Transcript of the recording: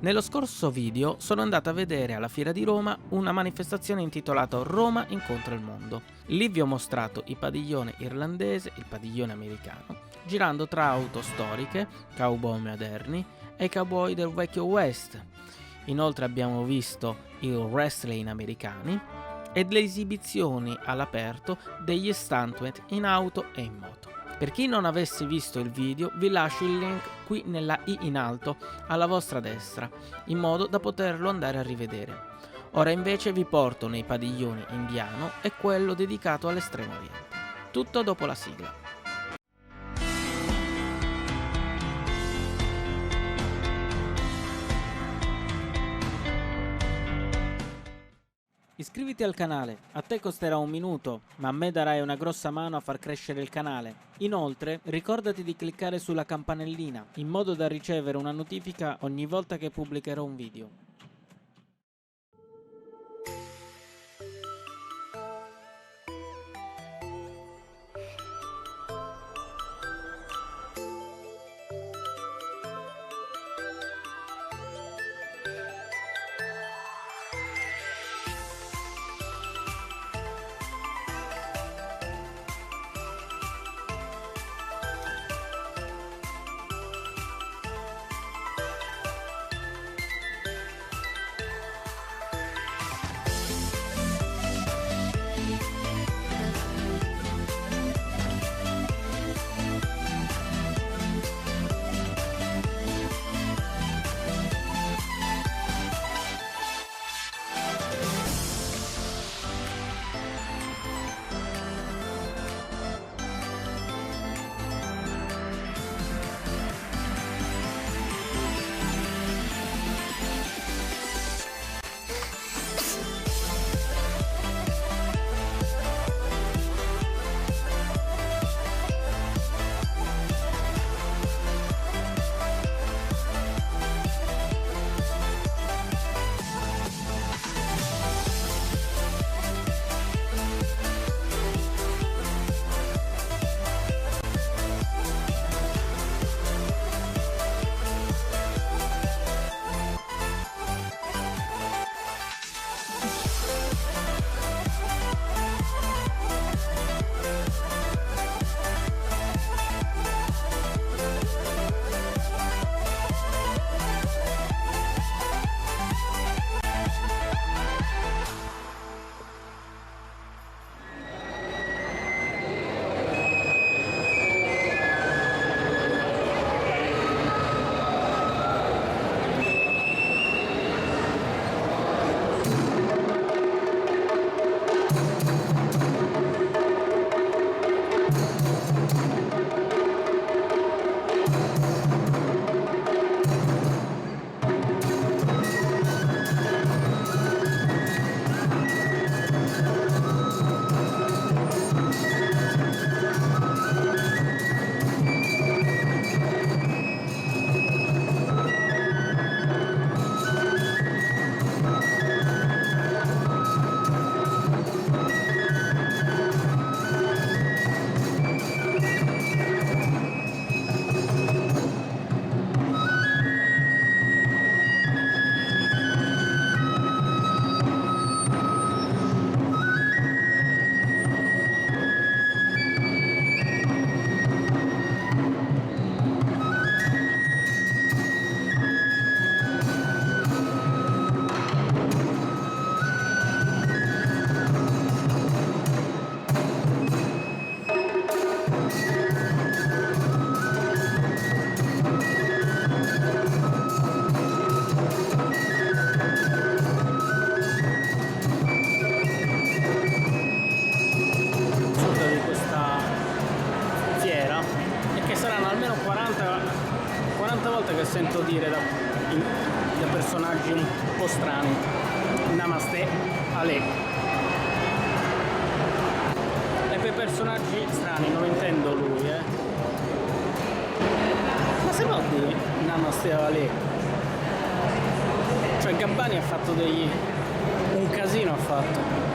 Nello scorso video sono andato a vedere alla Fiera di Roma una manifestazione intitolata Roma incontra il mondo. Lì vi ho mostrato il padiglione irlandese, il padiglione americano, girando tra auto storiche, cowboy moderni e cowboy del vecchio West. Inoltre abbiamo visto il wrestling americani e le esibizioni all'aperto degli stuntman in auto e in moto. Per chi non avesse visto il video, vi lascio il link qui nella i in alto alla vostra destra, in modo da poterlo andare a rivedere. Ora invece vi porto nei padiglioni indiano e quello dedicato all'Estremo Oriente. Tutto dopo la sigla. Iscriviti al canale, a te costerà un minuto, ma a me darai una grossa mano a far crescere il canale. Inoltre, ricordati di cliccare sulla campanellina, in modo da ricevere una notifica ogni volta che pubblicherò un video. Almeno 40 volte che sento dire da personaggi un po' strani Namaste Ale, e per personaggi strani non intendo lui, ma se no di Namaste Ale, cioè Gabbani ha fatto un casino, ha fatto.